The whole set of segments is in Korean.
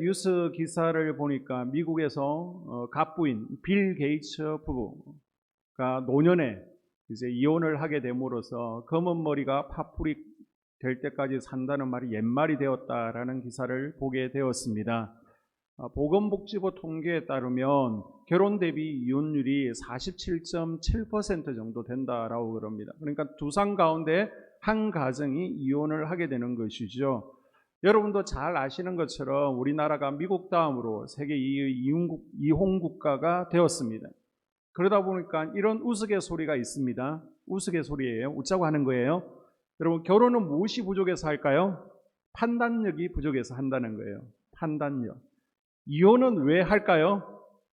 뉴스 기사를 보니까 미국에서 갑부인 빌 게이츠 부부가 노년에 이제 이혼을 하게 됨으로써 검은 머리가 파풀이 될 때까지 산다는 말이 옛말이 되었다라는 기사를 보게 되었습니다. 보건복지부 통계에 따르면 결혼 대비 이혼율이 47.7% 정도 된다라고 그럽니다. 그러니까 두 상 가운데 한 가정이 이혼을 하게 되는 것이죠. 여러분도 잘 아시는 것처럼 우리나라가 미국 다음으로 세계 2위 이혼 국가가 되었습니다. 그러다 보니까 이런 우스갯소리가 있습니다. 우스갯소리예요. 웃자고 하는 거예요. 여러분, 결혼은 무엇이 부족해서 할까요? 판단력이 부족해서 한다는 거예요. 판단력. 이혼은 왜 할까요?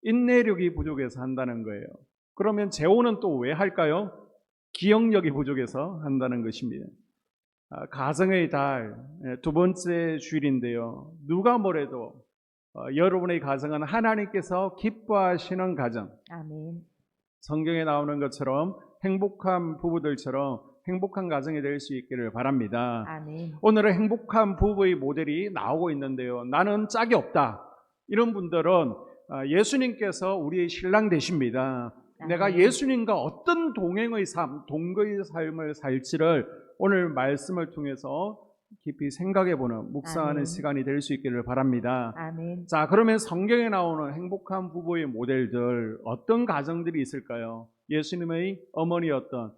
인내력이 부족해서 한다는 거예요. 그러면 재혼은 또 왜 할까요? 기억력이 부족해서 한다는 것입니다. 가정의 달, 두 번째 주일인데요. 누가 뭐래도 여러분의 가정은 하나님께서 기뻐하시는 가정. 아멘. 성경에 나오는 것처럼 행복한 부부들처럼 행복한 가정이 될 수 있기를 바랍니다. 아멘. 오늘은 행복한 부부의 모델이 나오고 있는데요. 나는 짝이 없다. 이런 분들은 예수님께서 우리의 신랑 되십니다. 내가 예수님과 어떤 동행의 삶, 동거의 삶을 살지를 오늘 말씀을 통해서 깊이 생각해보는 묵상하는 아멘. 시간이 될 수 있기를 바랍니다. 아멘. 자, 그러면 성경에 나오는 행복한 부부의 모델들 어떤 가정들이 있을까요? 예수님의 어머니였던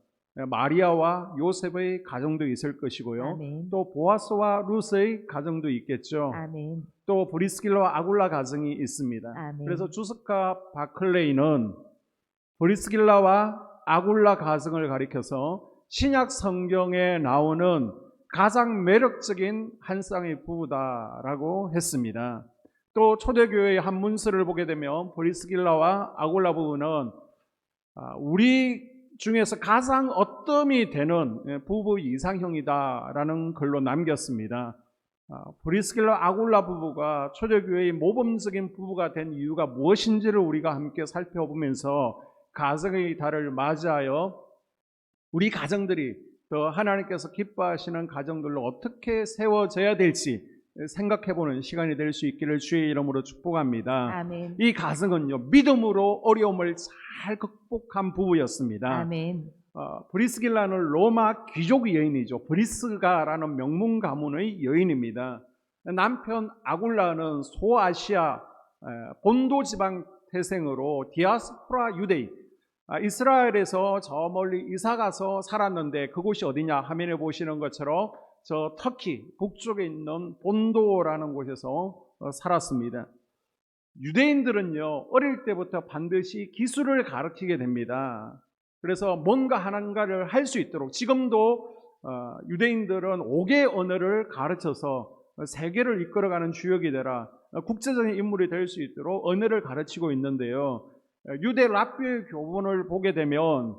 마리아와 요셉의 가정도 있을 것이고요. 아멘. 또 보아스와 루스의 가정도 있겠죠. 아멘. 또 브리스길라와 아굴라 가정이 있습니다. 아멘. 그래서 주스카 바클레이는 브리스길라와 아굴라 가정을 가리켜서 신약 성경에 나오는 가장 매력적인 한 쌍의 부부다라고 했습니다. 또 초대교회의 한 문서를 보게 되면 브리스길라와 아굴라 부부는 우리 중에서 가장 어뜸이 되는 부부 이상형이다라는 글로 남겼습니다. 브리스길라 아굴라 부부가 초대교회의 모범적인 부부가 된 이유가 무엇인지를 우리가 함께 살펴보면서 가정의 달을 맞이하여 우리 가정들이 더 하나님께서 기뻐하시는 가정들로 어떻게 세워져야 될지 생각해보는 시간이 될 수 있기를 주의 이름으로 축복합니다. 아멘. 이 가정은요, 믿음으로 어려움을 잘 극복한 부부였습니다. 아멘. 브리스길라는 로마 귀족 여인이죠. 브리스가라는 명문 가문의 여인입니다. 남편 아굴라는 소아시아 본도 지방 태생으로 디아스포라 유대인, 이스라엘에서 저 멀리 이사가서 살았는데 그곳이 어디냐 화면에 보시는 것처럼 저 터키 북쪽에 있는 본도라는 곳에서 살았습니다. 유대인들은요, 어릴 때부터 반드시 기술을 가르치게 됩니다. 그래서 뭔가 하나를 할 수 있도록 지금도 유대인들은 5개 언어를 가르쳐서 세계를 이끌어가는 주역이 되라, 국제적인 인물이 될 수 있도록 언어를 가르치고 있는데요. 유대 랍비의 교훈을 보게 되면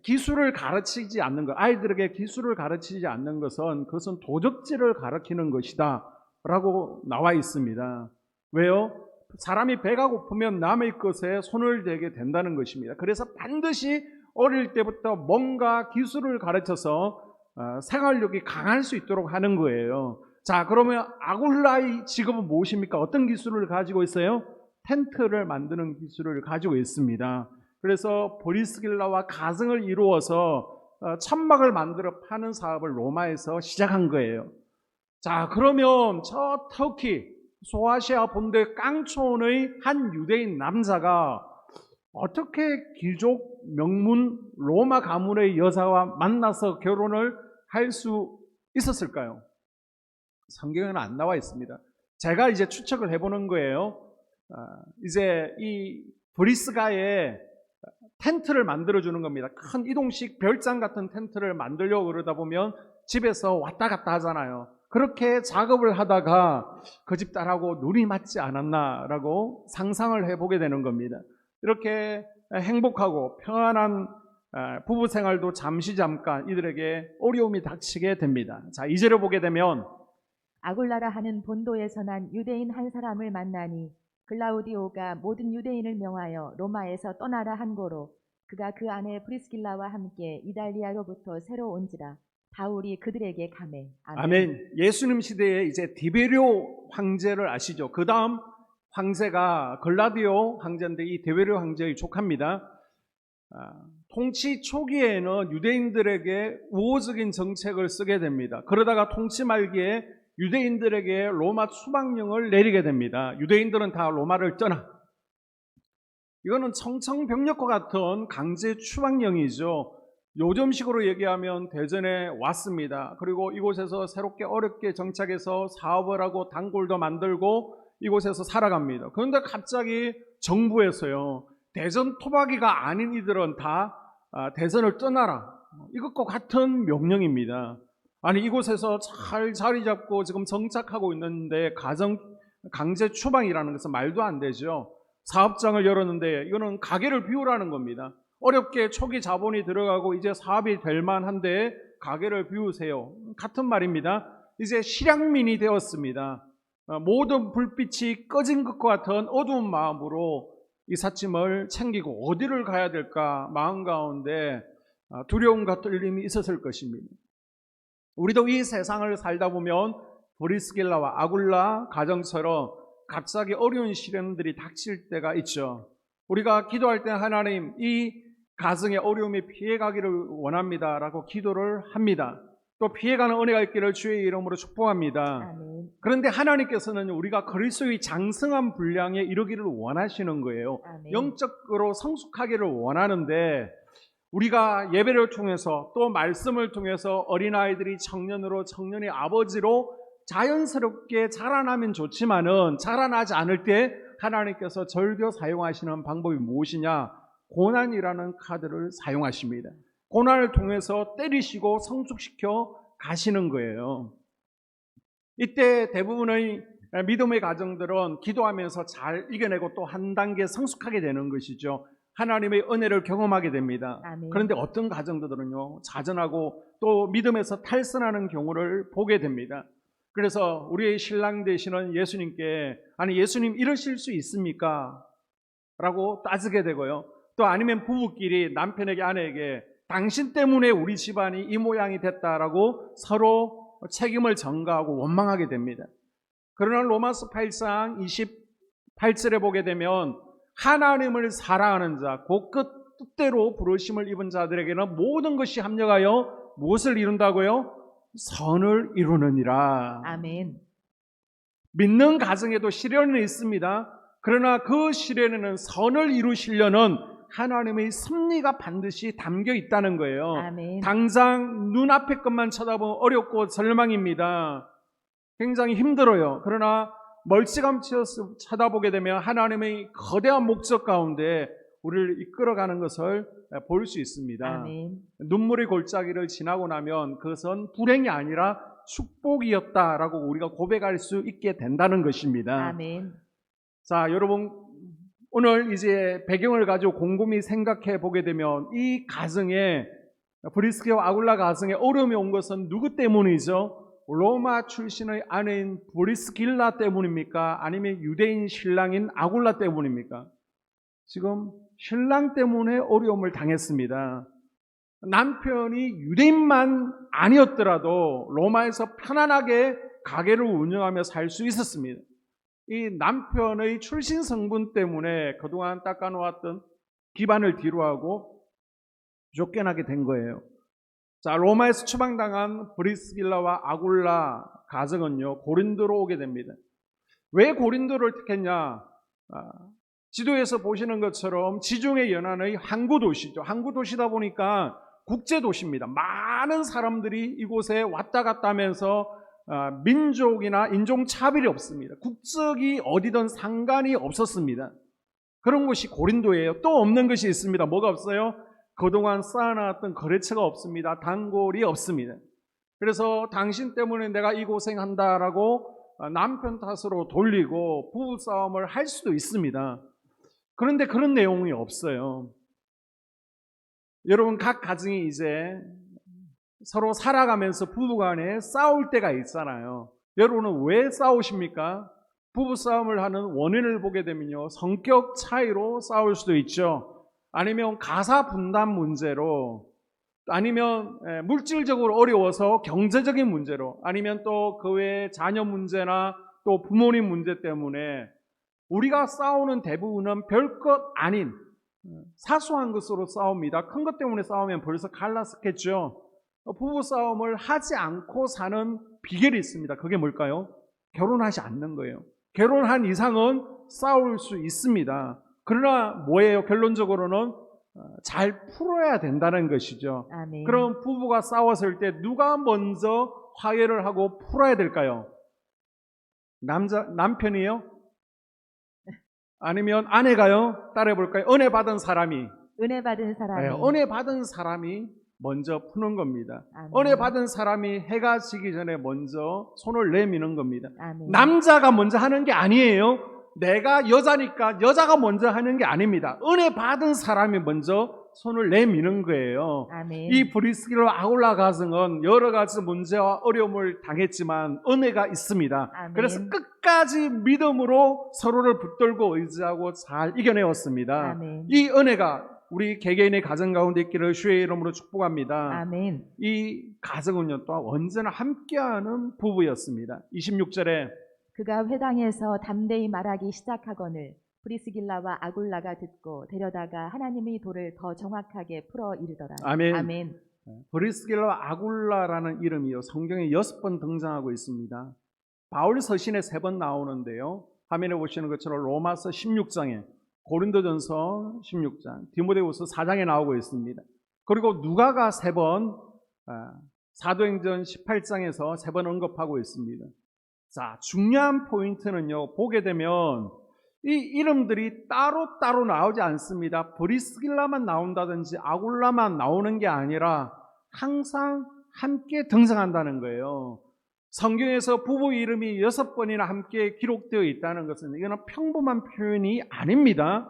기술을 가르치지 않는 것, 아이들에게 기술을 가르치지 않는 것은 그것은 도적질을 가르치는 것이다 라고 나와 있습니다. 왜요? 사람이 배가 고프면 남의 것에 손을 대게 된다는 것입니다. 그래서 반드시 어릴 때부터 뭔가 기술을 가르쳐서 생활력이 강할 수 있도록 하는 거예요. 자, 그러면 아굴라의 직업은 무엇입니까? 어떤 기술을 가지고 있어요? 텐트를 만드는 기술을 가지고 있습니다. 그래서 브리스길라와 가정을 이루어서 천막을 만들어 파는 사업을 로마에서 시작한 거예요. 자, 그러면 저 터키 소아시아 본도의 깡촌의 한 유대인 남자가 어떻게 귀족 명문 로마 가문의 여자와 만나서 결혼을 할 수 있었을까요? 성경에는 안 나와 있습니다. 제가 이제 추측을 해보는 거예요. 이제 이 브리스가에 텐트를 만들어주는 겁니다. 큰 이동식 별장 같은 텐트를 만들려고 그러다 보면 집에서 왔다 갔다 하잖아요. 그렇게 작업을 하다가 그 집 딸하고 눈이 맞지 않았나라고 상상을 해보게 되는 겁니다. 이렇게 행복하고 평안한 부부 생활도 잠깐 이들에게 어려움이 닥치게 됩니다. 자, 2절을 보게 되면 아굴라라 하는 본도에서 난 유대인 한 사람을 만나니 글라우디오가 모든 유대인을 명하여 로마에서 떠나라 한 고로 그가 그 안에 브리스길라와 함께 이달리아로부터 새로 온지라. 바울이 그들에게 가매. 아멘. 예수님 시대에 이제 디베리오 황제를 아시죠? 그 다음 황제가 글라디오 황제인데 이 디베리오 황제의 조카입니다. 통치 초기에는 유대인들에게 우호적인 정책을 쓰게 됩니다. 그러다가 통치 말기에 유대인들에게 로마 추방령을 내리게 됩니다. 유대인들은 다 로마를 떠나. 이거는 청천벽력과 같은 강제 추방령이죠. 요즘식으로 얘기하면 대전에 왔습니다. 그리고 이곳에서 새롭게 어렵게 정착해서 사업을 하고 단골도 만들고 이곳에서 살아갑니다. 그런데 갑자기 정부에서요, 대전 토박이가 아닌 이들은 다 대전을 떠나라. 이것과 같은 명령입니다. 아니, 이곳에서 잘 자리 잡고 지금 정착하고 있는데 강제 추방이라는 것은 말도 안 되죠. 사업장을 열었는데 이거는 가게를 비우라는 겁니다. 어렵게 초기 자본이 들어가고 이제 사업이 될 만한데 가게를 비우세요. 같은 말입니다. 이제 실향민이 되었습니다. 모든 불빛이 꺼진 것과 같은 어두운 마음으로 이삿짐을 챙기고 어디를 가야 될까 마음 가운데 두려움과 떨림이 있었을 것입니다. 우리도 이 세상을 살다 보면 브리스길라와 아굴라 가정처럼 갑자기 어려운 시련들이 닥칠 때가 있죠. 우리가 기도할 때 하나님, 이 가정의 어려움이 피해가기를 원합니다라고 기도를 합니다. 또 피해가는 은혜가 있기를 주의 이름으로 축복합니다. 아멘. 그런데 하나님께서는 우리가 그리스도의 장성한 분량에 이르기를 원하시는 거예요. 아멘. 영적으로 성숙하기를 원하는데 우리가 예배를 통해서 또 말씀을 통해서 어린아이들이 청년으로 청년이 아버지로 자연스럽게 자라나면 좋지만은 자라나지 않을 때 하나님께서 절교 사용하시는 방법이 무엇이냐? 고난이라는 카드를 사용하십니다. 고난을 통해서 때리시고 성숙시켜 가시는 거예요. 이때 대부분의 믿음의 가정들은 기도하면서 잘 이겨내고 또 한 단계 성숙하게 되는 것이죠. 하나님의 은혜를 경험하게 됩니다. 아멘. 그런데 어떤 가정들은요, 자전하고 또 믿음에서 탈선하는 경우를 보게 됩니다. 그래서 우리의 신랑 되시는 예수님께 아니 예수님 이러실 수 있습니까? 라고 따지게 되고요. 또 아니면 부부끼리 남편에게 아내에게 당신 때문에 우리 집안이 이 모양이 됐다라고 서로 책임을 전가하고 원망하게 됩니다. 그러나 로마서 8장 28절에 보게 되면 하나님을 사랑하는 자, 곧 그 뜻대로 부르심을 입은 자들에게는 모든 것이 합력하여 무엇을 이룬다고요? 선을 이루느니라. 아멘. 믿는 가정에도 시련은 있습니다. 그러나 그 시련에는 선을 이루시려는 하나님의 섭리가 반드시 담겨 있다는 거예요. 아멘. 당장 눈앞의 것만 쳐다보면 어렵고 절망입니다. 굉장히 힘들어요. 그러나 멀찌감치 쳐다보게 되면 하나님의 거대한 목적 가운데 우리를 이끌어가는 것을 볼 수 있습니다. 아멘. 눈물의 골짜기를 지나고 나면 그것은 불행이 아니라 축복이었다라고 우리가 고백할 수 있게 된다는 것입니다. 아멘. 자, 여러분 오늘 이제 배경을 가지고 곰곰이 생각해 보게 되면 이 가정에 브리스기와 아굴라 가정에 어려움이 온 것은 누구 때문이죠? 로마 출신의 아내인 브리스길라 때문입니까? 아니면 유대인 신랑인 아굴라 때문입니까? 지금 신랑 때문에 어려움을 당했습니다. 남편이 유대인만 아니었더라도 로마에서 편안하게 가게를 운영하며 살 수 있었습니다. 이 남편의 출신 성분 때문에 그동안 닦아놓았던 기반을 뒤로하고 쫓겨나게 된 거예요. 자, 로마에서 추방당한 브리스길라와 아굴라 가정은요, 고린도로 오게 됩니다. 왜 고린도를 택했냐? 지도에서 보시는 것처럼 지중해 연안의 항구 도시죠. 항구 도시다 보니까 국제 도시입니다. 많은 사람들이 이곳에 왔다 갔다 하면서 민족이나 인종 차별이 없습니다. 국적이 어디든 상관이 없었습니다. 그런 곳이 고린도예요. 또 없는 것이 있습니다. 뭐가 없어요? 그동안 쌓아놨던 거래처가 없습니다. 단골이 없습니다. 그래서 당신 때문에 내가 이 고생한다라고 남편 탓으로 돌리고 부부싸움을 할 수도 있습니다. 그런데 그런 내용이 없어요. 여러분, 각 가정이 이제 서로 살아가면서 부부간에 싸울 때가 있잖아요. 여러분은 왜 싸우십니까? 부부싸움을 하는 원인을 보게 되면요, 성격 차이로 싸울 수도 있죠. 아니면 가사 분담 문제로 아니면 물질적으로 어려워서 경제적인 문제로, 아니면 또 그 외에 자녀 문제나 또 부모님 문제 때문에 우리가 싸우는 대부분은 별것 아닌 사소한 것으로 싸웁니다. 큰 것 때문에 싸우면 벌써 갈랐었겠죠. 부부 싸움을 하지 않고 사는 비결이 있습니다. 그게 뭘까요? 결혼하지 않는 거예요. 결혼한 이상은 싸울 수 있습니다. 그러나 뭐예요? 결론적으로는 잘 풀어야 된다는 것이죠. 아멘. 그럼 부부가 싸웠을 때 누가 먼저 화해를 하고 풀어야 될까요? 남편이요? 아니면 아내가요? 따라해볼까요? 은혜 받은 사람이. 은혜 받은 사람이. 은혜 받은 사람이 먼저 푸는 겁니다. 아멘. 은혜 받은 사람이 해가 지기 전에 먼저 손을 내미는 겁니다. 아멘. 남자가 먼저 하는 게 아니에요. 내가 여자니까 여자가 먼저 하는 게 아닙니다. 은혜 받은 사람이 먼저 손을 내미는 거예요. 아멘. 이 브리스길라 아굴라 가정은 여러 가지 문제와 어려움을 당했지만 은혜가 있습니다. 아멘. 그래서 끝까지 믿음으로 서로를 붙들고 의지하고 잘 이겨내었습니다. 아멘. 이 은혜가 우리 개개인의 가정 가운데 있기를 주의 이름으로 축복합니다. 아멘. 이 가정은요 또 언제나 함께하는 부부였습니다. 26절에 그가 회당에서 담대히 말하기 시작하거늘 브리스길라와 아굴라가 듣고 데려다가 하나님의 도를 더 정확하게 풀어 이르더라. 아멘. 아멘. 브리스길라와 아굴라라는 이름이요 성경에 6번 등장하고 있습니다. 바울 서신에 3번 나오는데요. 화면에 보시는 것처럼 로마서 16장에, 고린도전서 16장, 디모데후서 4장에 나오고 있습니다. 그리고 누가가 3번, 사도행전 18장에서 3번 언급하고 있습니다. 자, 중요한 포인트는요, 보게 되면 이 이름들이 따로따로 나오지 않습니다. 브리스길라만 나온다든지 아굴라만 나오는 게 아니라 항상 함께 등장한다는 거예요. 성경에서 부부 이름이 6번이나 함께 기록되어 있다는 것은 이거는 평범한 표현이 아닙니다.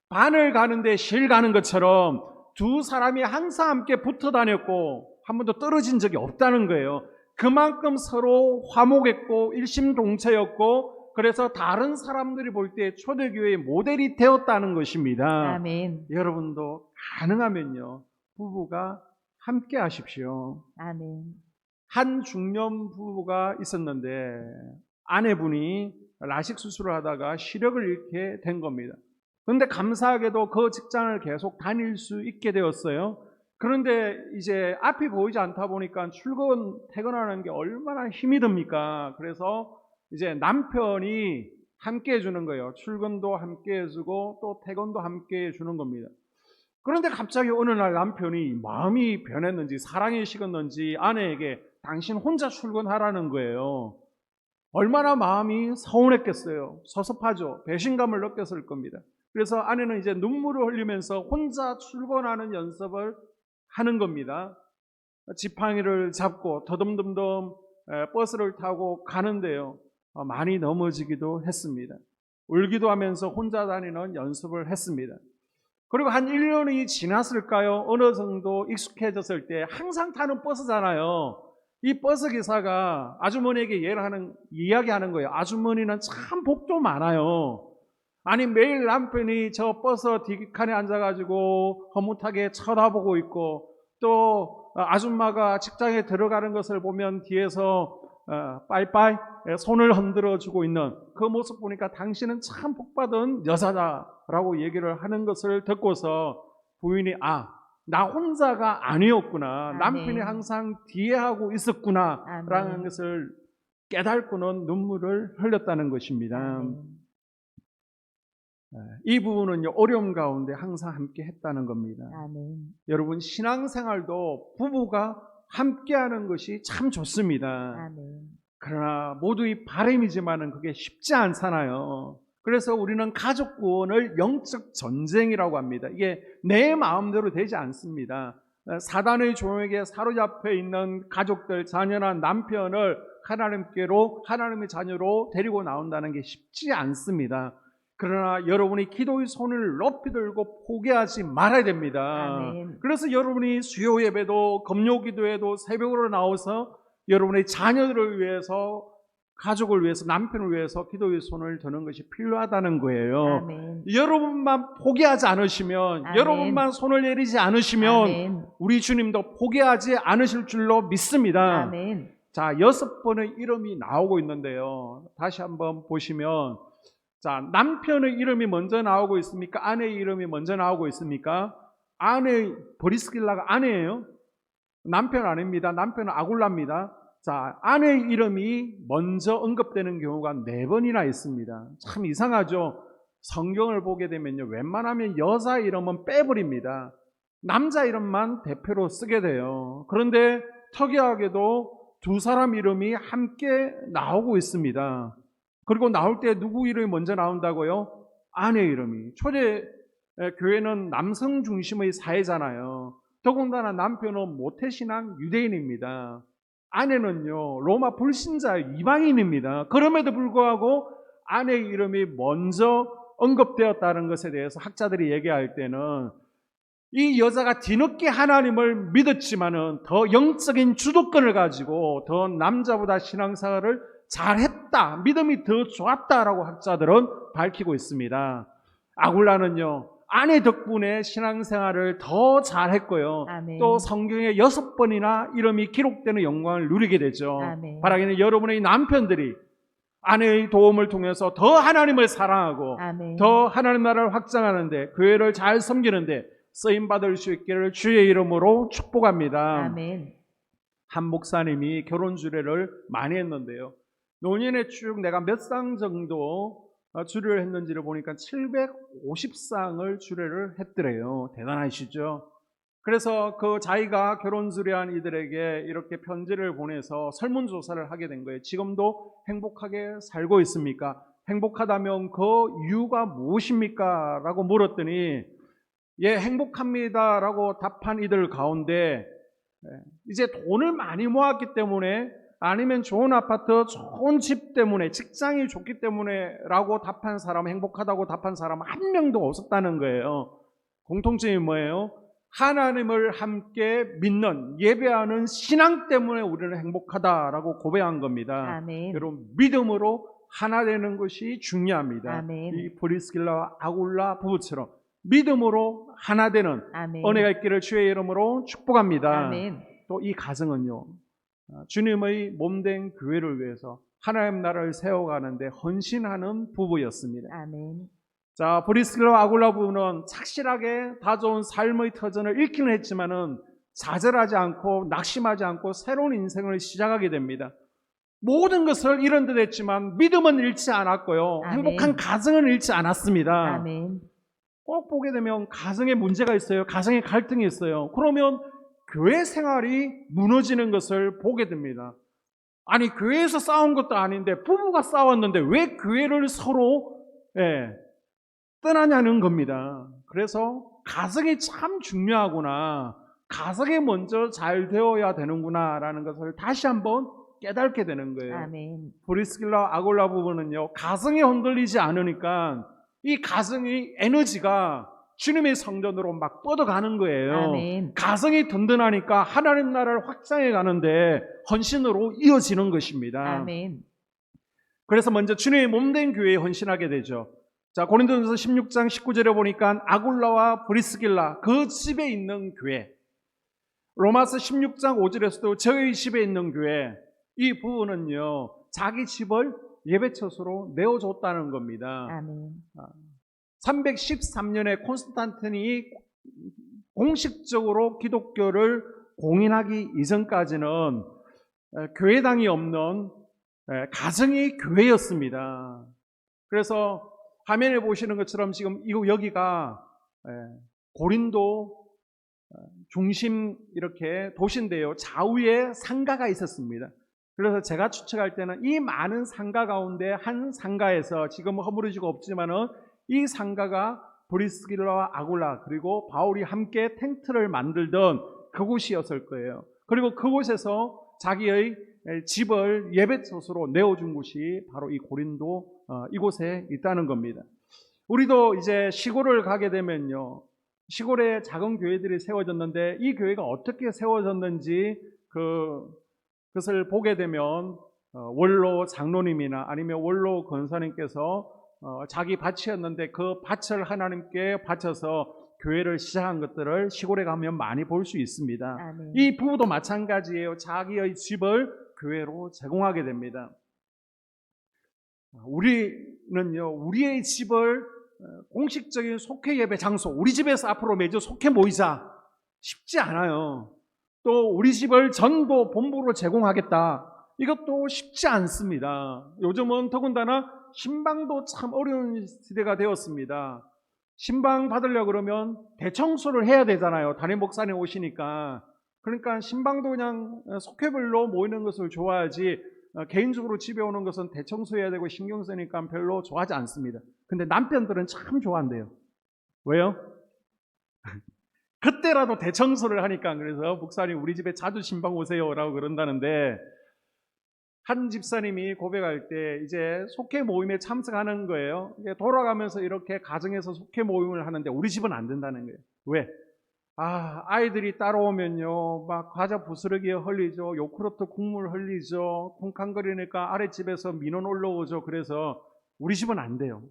반을 가는데 실 가는 것처럼 두 사람이 항상 함께 붙어 다녔고 한 번도 떨어진 적이 없다는 거예요. 그만큼 서로 화목했고 일심동체였고 그래서 다른 사람들이 볼 때 초대교회의 모델이 되었다는 것입니다. 아멘. 여러분도 가능하면요 부부가 함께 하십시오. 아멘. 한 중년 부부가 있었는데 아내분이 라식 수술을 하다가 시력을 잃게 된 겁니다. 그런데 감사하게도 그 직장을 계속 다닐 수 있게 되었어요. 그런데 이제 앞이 보이지 않다 보니까 출근, 퇴근하는 게 얼마나 힘이 듭니까? 그래서 이제 남편이 함께 해주는 거예요. 출근도 함께 해주고 또 퇴근도 함께 해주는 겁니다. 그런데 갑자기 어느 날 남편이 마음이 변했는지 사랑이 식었는지 아내에게 당신 혼자 출근하라는 거예요. 얼마나 마음이 서운했겠어요. 섭섭하죠. 배신감을 느꼈을 겁니다. 그래서 아내는 이제 눈물을 흘리면서 혼자 출근하는 연습을 하는 겁니다. 지팡이를 잡고 더듬더듬 버스를 타고 가는데요. 많이 넘어지기도 했습니다. 울기도 하면서 혼자 다니는 연습을 했습니다. 그리고 한 1년이 지났을까요? 어느 정도 익숙해졌을 때 항상 타는 버스잖아요. 이 버스 기사가 아주머니에게 이야기하는 거예요. 아주머니는 참 복도 많아요. 아니 매일 남편이 저 버스 뒷칸에 앉아가지고 허무하게 쳐다보고 있고 또 아줌마가 직장에 들어가는 것을 보면 뒤에서 빠이빠이 손을 흔들어주고 있는 그 모습 보니까 당신은 참 복받은 여자다라고 얘기를 하는 것을 듣고서 부인이 나 혼자가 아니었구나. 아멘. 남편이 항상 뒤에하고 있었구나 라는 아멘. 것을 깨닫고는 눈물을 흘렸다는 것입니다. 아멘. 이 부분은요 어려움 가운데 항상 함께 했다는 겁니다. 아멘. 여러분 신앙생활도 부부가 함께하는 것이 참 좋습니다. 아멘. 그러나 모두의 바람이지만은 그게 쉽지 않잖아요. 그래서 우리는 가족 구원을 영적 전쟁이라고 합니다. 이게 내 마음대로 되지 않습니다. 사단의 종에게 사로잡혀 있는 가족들, 자녀나 남편을 하나님의 자녀로 데리고 나온다는 게 쉽지 않습니다. 그러나 여러분이 기도의 손을 높이 들고 포기하지 말아야 됩니다. 아멘. 그래서 여러분이 수요 예배도 금요 기도에도 새벽으로 나와서 여러분의 자녀들을 위해서 가족을 위해서, 남편을 위해서 기도의 손을 드는 것이 필요하다는 거예요. 아멘. 여러분만 포기하지 않으시면, 아멘. 여러분만 손을 내리지 않으시면 아멘. 우리 주님도 포기하지 않으실 줄로 믿습니다. 아멘. 자, 6번의 이름이 나오고 있는데요. 다시 한번 보시면, 자, 남편의 이름이 먼저 나오고 있습니까? 아내의 이름이 먼저 나오고 있습니까? 브리스길라가 아내예요. 남편 아닙니다. 남편은 아굴라입니다. 자, 아내의 이름이 먼저 언급되는 경우가 4번이나 있습니다. 참 이상하죠? 성경을 보게 되면요, 웬만하면 여자 이름은 빼버립니다. 남자 이름만 대표로 쓰게 돼요. 그런데 특이하게도 2사람 이름이 함께 나오고 있습니다. 그리고 나올 때 누구 이름이 먼저 나온다고요? 아내 이름이. 초대 교회는 남성 중심의 사회잖아요. 더군다나 남편은 모태신앙 유대인입니다. 아내는요, 로마 불신자 이방인입니다. 그럼에도 불구하고 아내의 이름이 먼저 언급되었다는 것에 대해서 학자들이 얘기할 때는 이 여자가 뒤늦게 하나님을 믿었지만은 더 영적인 주도권을 가지고 더 남자보다 신앙생활을 잘했다, 믿음이 더 좋았다라고 학자들은 밝히고 있습니다. 아굴라는요, 아내 덕분에 신앙생활을 더 잘했고요. 아멘. 또 성경에 6번이나 이름이 기록되는 영광을 누리게 되죠. 아멘. 바라기는 여러분의 남편들이 아내의 도움을 통해서 더 하나님을 사랑하고 아멘. 더 하나님 나라를 확장하는데, 교회를 잘 섬기는데 쓰임받을 수 있기를 주의 이름으로 축복합니다. 아멘. 한 목사님이 결혼 주례를 많이 했는데요, 노년에 쭉 내가 몇 상 정도 주례를 했는지를 보니까 750상을 주례를 했더래요. 대단하시죠? 그래서 그 자기가 결혼 주례한 이들에게 이렇게 편지를 보내서 설문조사를 하게 된 거예요. 지금도 행복하게 살고 있습니까? 행복하다면 그 이유가 무엇입니까? 라고 물었더니, 예, 행복합니다 라고 답한 이들 가운데 이제 돈을 많이 모았기 때문에, 아니면 좋은 아파트, 좋은 집 때문에, 직장이 좋기 때문에 라고 답한 사람, 행복하다고 답한 사람 한 명도 없었다는 거예요. 공통점이 뭐예요? 하나님을 함께 믿는, 예배하는 신앙 때문에 우리는 행복하다라고 고백한 겁니다. 아멘. 여러분, 믿음으로 하나 되는 것이 중요합니다. 아멘. 이 브리스길라와 아굴라 부부처럼 믿음으로 하나 되는 아멘. 은혜가 있기를 주의 이름으로 축복합니다. 아멘. 또 이 가정은요, 주님의 몸된 교회를 위해서 하나님 나라를 세워가는데 헌신하는 부부였습니다. 아멘. 자, 브리스길라와 아굴라 부부는 착실하게 다져온 삶의 터전을 잃기는 했지만은 좌절하지 않고 낙심하지 않고 새로운 인생을 시작하게 됩니다. 모든 것을 잃은 듯 했지만 믿음은 잃지 않았고요. 아멘. 행복한 가정은 잃지 않았습니다. 아멘. 꼭 보게 되면 가정에 문제가 있어요. 가정에 갈등이 있어요. 그러면 교회 생활이 무너지는 것을 보게 됩니다. 아니, 교회에서 싸운 것도 아닌데 부부가 싸웠는데 왜 교회를 서로 떠나냐는 겁니다. 그래서 가정이 참 중요하구나, 가정이 먼저 잘 되어야 되는구나 라는 것을 다시 한번 깨닫게 되는 거예요. 아멘. 브리스길라 아굴라 부부는요, 가정이 흔들리지 않으니까 이 가정의 에너지가 주님의 성전으로 막 뻗어가는 거예요. 아멘. 가정이 든든하니까 하나님 나라를 확장해 가는데 헌신으로 이어지는 것입니다. 아멘. 그래서 먼저 주님의 몸된 교회에 헌신하게 되죠. 자, 고린도전서 16장 19절에 보니까 아굴라와 브리스길라, 그 집에 있는 교회. 로마서 16장 5절에서도 저희 집에 있는 교회. 이 부부는요, 자기 집을 예배처소로 내어줬다는 겁니다. 아멘. 313년에 콘스탄틴이 공식적으로 기독교를 공인하기 이전까지는 교회당이 없는 가정이 교회였습니다. 그래서 화면에 보시는 것처럼 지금 여기가 고린도 중심 이렇게 도시인데요, 좌우에 상가가 있었습니다. 그래서 제가 추측할 때는 이 많은 상가 가운데 한 상가에서, 지금 허물어지고 없지만은 이 상가가 브리스길라와 아굴라 그리고 바울이 함께 텐트를 만들던 그곳이었을 거예요. 그리고 그곳에서 자기의 집을 예배처소로 내어준 곳이 바로 이 고린도 이곳에 있다는 겁니다. 우리도 이제 시골을 가게 되면요, 시골에 작은 교회들이 세워졌는데 이 교회가 어떻게 세워졌는지 그것을 보게 되면 원로 장로님이나 아니면 원로 권사님께서 자기 밭이었는데 그 밭을 하나님께 바쳐서 교회를 시작한 것들을 시골에 가면 많이 볼 수 있습니다. 아멘. 이 부부도 마찬가지예요. 자기의 집을 교회로 제공하게 됩니다. 우리는요, 우리의 집을 공식적인 속회 예배 장소, 우리 집에서 앞으로 매주 속회 모이자, 쉽지 않아요. 또 우리 집을 전도 본부로 제공하겠다, 이것도 쉽지 않습니다. 요즘은 더군다나 신방도 참 어려운 시대가 되었습니다. 신방 받으려고 그러면 대청소를 해야 되잖아요. 담임 목사님 오시니까. 그러니까 신방도 그냥 속회별로 모이는 것을 좋아하지, 개인적으로 집에 오는 것은 대청소해야 되고 신경 쓰니까 별로 좋아하지 않습니다. 근데 남편들은 참 좋아한대요. 왜요? 그때라도 대청소를 하니까. 그래서 목사님 우리 집에 자주 신방 오세요 라고 그런다는데, 한 집사님이 고백할 때 이제 속회 모임에 참석하는 거예요. 돌아가면서 이렇게 가정에서 속회 모임을 하는데 우리 집은 안 된다는 거예요. 왜? 아이들이 따라오면요, 막 과자 부스러기 흘리죠, 요구르트 국물 흘리죠, 쿵쾅거리니까 아랫집에서 민원 올라오죠. 그래서 우리 집은 안 돼요.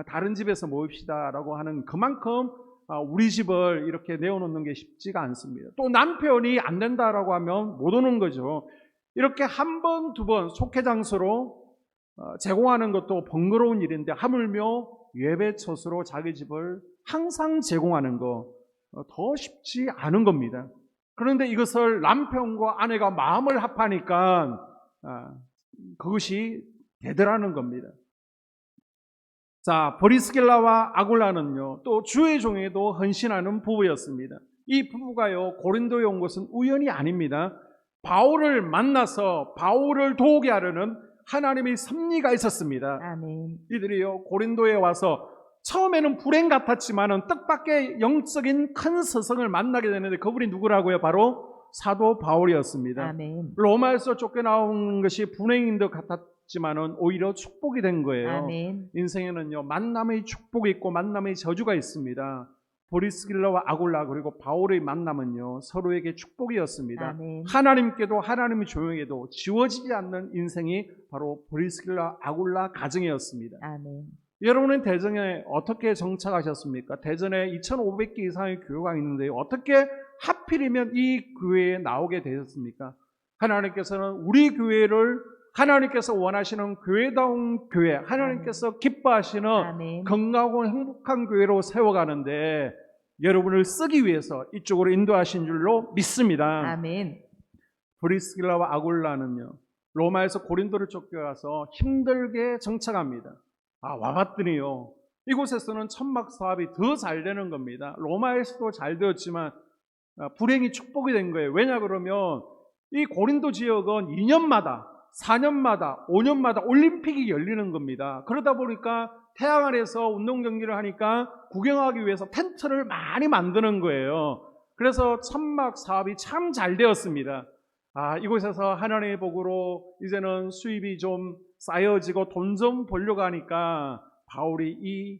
다른 집에서 모입시다 라고 하는, 그만큼 우리 집을 이렇게 내어놓는 게 쉽지가 않습니다. 또 남편이 안 된다라고 하면 못 오는 거죠. 이렇게 한 번, 두 번 속회 장소로 제공하는 것도 번거로운 일인데, 하물며 예배 처소로 자기 집을 항상 제공하는 거 더 쉽지 않은 겁니다. 그런데 이것을 남편과 아내가 마음을 합하니까 그것이 되더라는 겁니다. 자, 브리스길라와 아굴라는요, 또 주의 종에도 헌신하는 부부였습니다. 이 부부가요, 고린도에 온 것은 우연이 아닙니다. 바울을 만나서 바울을 도우게 하려는 하나님의 섭리가 있었습니다. 아멘. 이들이요, 고린도에 와서 처음에는 불행 같았지만은 뜻밖의 영적인 큰 스승을 만나게 되는데, 그분이 누구라고요? 바로 사도 바울이었습니다. 아멘. 로마에서 쫓겨나온 것이 불행인 것 같았지만은 오히려 축복이 된 거예요. 아멘. 인생에는요, 만남의 축복이 있고 만남의 저주가 있습니다. 브리스길라와 아굴라 그리고 바울의 만남은요, 서로에게 축복이었습니다. 아멘. 하나님께도 하나님의 조용해도 지워지지 않는 인생이 바로 브리스길라 아굴라 가정이었습니다. 아멘. 여러분은 대전에 어떻게 정착하셨습니까? 대전에 2,500개 이상의 교회가 있는데 어떻게 하필이면 이 교회에 나오게 되셨습니까? 하나님께서는 우리 교회를 하나님께서 원하시는 교회다운 교회, 하나님께서 기뻐하시는 아멘. 건강하고 행복한 교회로 세워가는데 여러분을 쓰기 위해서 이쪽으로 인도하신 줄로 믿습니다. 아멘. 브리스길라와 아굴라는요, 로마에서 고린도를 쫓겨가서 힘들게 정착합니다. 와봤더니요, 이곳에서는 천막 사업이 더 잘 되는 겁니다. 로마에서도 잘 되었지만 불행이 축복이 된 거예요. 왜냐 그러면 이 고린도 지역은 2년마다 4년마다 5년마다 올림픽이 열리는 겁니다. 그러다 보니까 태양 아래서 운동 경기를 하니까 구경하기 위해서 텐트를 많이 만드는 거예요. 그래서 천막 사업이 참 잘 되었습니다. 이곳에서 하나님의 복으로 이제는 수입이 좀 쌓여지고 돈 좀 벌려고 하니까 바울이 이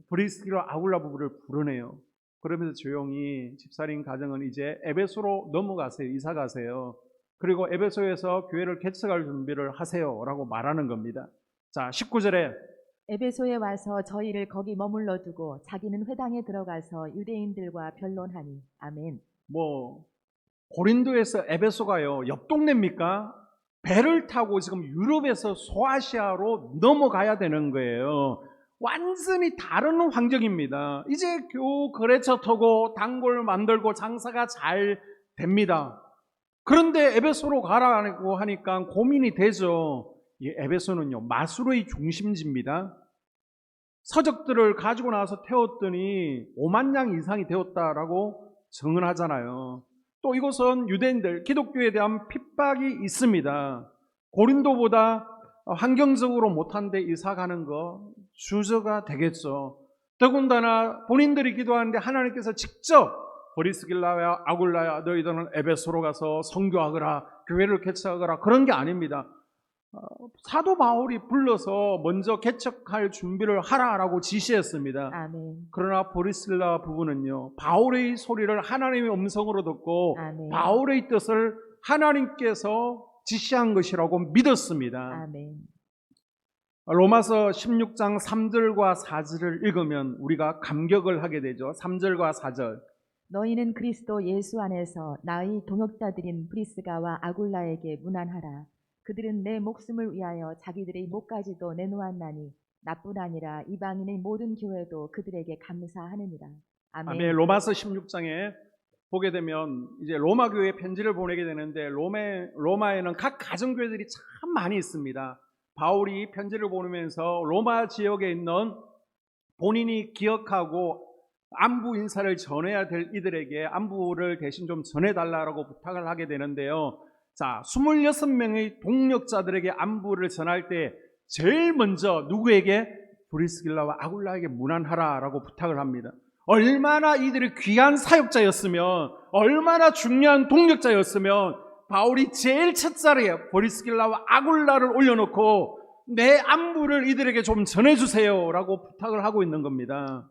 브리스길라 아굴라 부부를 부르네요. 그러면서 조용히 집사님 가정은 이제 에베소로 넘어가세요. 이사 가세요. 그리고 에베소에서 교회를 개척할 준비를 하세요 라고 말하는 겁니다. 자, 19절에 에베소에 와서 저희를 거기 머물러 두고 자기는 회당에 들어가서 유대인들과 변론하니. 아멘. 고린도에서 에베소가요, 옆 동네입니까? 배를 타고 지금 유럽에서 소아시아로 넘어가야 되는 거예요. 완전히 다른 환경입니다. 이제 겨우 거래처 타고 단골 만들고 장사가 잘 됩니다. 그런데 에베소로 가라고 하니까 고민이 되죠. 이 에베소는요, 마술의 중심지입니다. 서적들을 가지고 나서 태웠더니 5만 양 이상이 되었다라고 증언하잖아요. 또 이곳은 유대인들, 기독교에 대한 핍박이 있습니다. 고린도보다 환경적으로 못한 데 이사 가는 거 주저가 되겠죠. 더군다나 본인들이 기도하는데 하나님께서 직접 브리스길라야 아굴라야 너희들은 에베소로 가서 선교하거라, 교회를 개척하거라, 그런 게 아닙니다. 사도 바울이 불러서 먼저 개척할 준비를 하라라고 지시했습니다. 아멘. 그러나 브리스길라 부부는요, 바울의 소리를 하나님의 음성으로 듣고 아멘. 바울의 뜻을 하나님께서 지시한 것이라고 믿었습니다. 아멘. 로마서 16장 3절과 4절을 읽으면 우리가 감격을 하게 되죠. 3절과 4절. 너희는 그리스도 예수 안에서 나의 동역자들인 브리스가와 아굴라에게 문안하라. 그들은 내 목숨을 위하여 자기들의 목까지도 내놓았나니 나뿐 아니라 이방인의 모든 교회도 그들에게 감사하느니라. 아멘. 아멘. 로마서 16장에 보게 되면 이제 로마 교회에 편지를 보내게 되는데 로마에는 각 가정교회들이 참 많이 있습니다. 바울이 편지를 보내면서 로마 지역에 있는 본인이 기억하고 안부 인사를 전해야 될 이들에게 안부를 대신 좀 전해달라고 부탁을 하게 되는데요. 자, 26명의 동력자들에게 안부를 전할 때 제일 먼저 누구에게? 브리스길라와 아굴라에게 문안하라라고 부탁을 합니다. 얼마나 이들이 귀한 사역자였으면, 얼마나 중요한 동력자였으면 바울이 제일 첫자리에 브리스길라와 아굴라를 올려놓고 내 안부를 이들에게 좀 전해주세요 라고 부탁을 하고 있는 겁니다.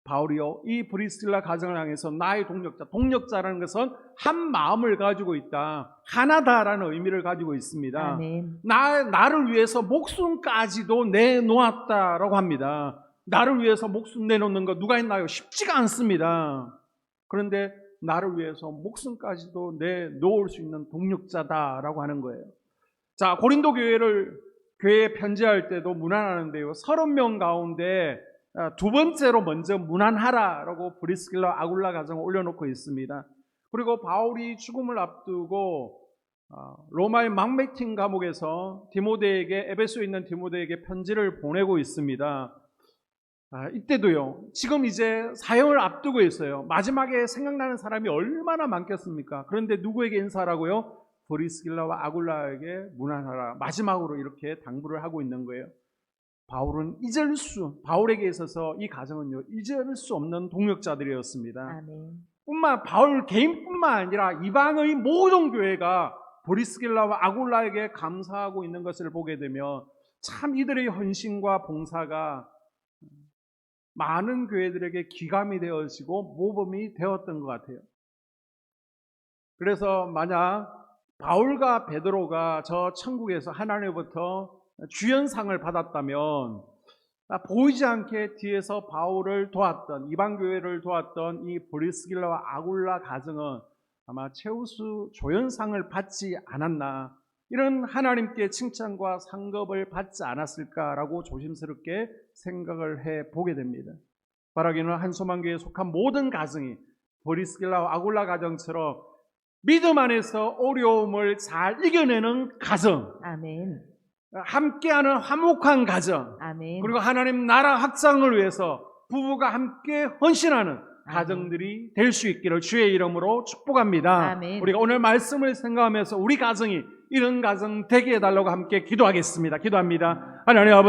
바울이요, 이 브리스길라 가정을 향해서 나의 동력자라는 것은 한 마음을 가지고 있다, 하나다라는 의미를 가지고 있습니다. 아멘. 나를 위해서 목숨까지도 내놓았다라고 합니다. 나를 위해서 목숨 내놓는 거 누가 있나요? 쉽지가 않습니다. 그런데 나를 위해서 목숨까지도 내놓을 수 있는 동력자다라고 하는 거예요. 자, 고린도 교회에 편지할 때도 문안하는데요, 30명 가운데 두 번째로 먼저 문안하라라고 브리스길라 아굴라 가정을 올려놓고 있습니다. 그리고 바울이 죽음을 앞두고 로마의 망메틴 감옥에서 에베소에 있는 디모데에게 편지를 보내고 있습니다. 이때도요, 지금 이제 사형을 앞두고 있어요. 마지막에 생각나는 사람이 얼마나 많겠습니까? 그런데 누구에게 인사하라고요? 브리스길라와 아굴라에게 문안하라. 마지막으로 이렇게 당부를 하고 있는 거예요. 바울에게 있어서 이 가정은요, 잊을 수 없는 동역자들이었습니다. 아멘. 바울 개인뿐만 아니라 이방의 모든 교회가 브리스길라와 아굴라에게 감사하고 있는 것을 보게 되면 참 이들의 헌신과 봉사가 많은 교회들에게 기감이 되어지고 모범이 되었던 것 같아요. 그래서 만약 바울과 베드로가 저 천국에서 하나님으로부터 주연상을 받았다면 보이지 않게 뒤에서 바울을 도왔던, 이방교회를 도왔던 이 브리스길라와 아굴라 가정은 아마 최우수 조연상을 받지 않았나, 이런 하나님께 칭찬과 상급을 받지 않았을까라고 조심스럽게 생각을 해보게 됩니다. 바라기는 한소망교회에 속한 모든 가정이 브리스길라와 아굴라 가정처럼 믿음 안에서 어려움을 잘 이겨내는 가정, 아멘. 함께하는 화목한 가정, 아멘. 그리고 하나님 나라 확장을 위해서 부부가 함께 헌신하는 가정들이 될 수 있기를 주의 이름으로 축복합니다. 아멘. 우리가 오늘 말씀을 생각하면서 우리 가정이 이런 가정 되게 해달라고 함께 기도하겠습니다. 기도합니다. 하나님 아버지,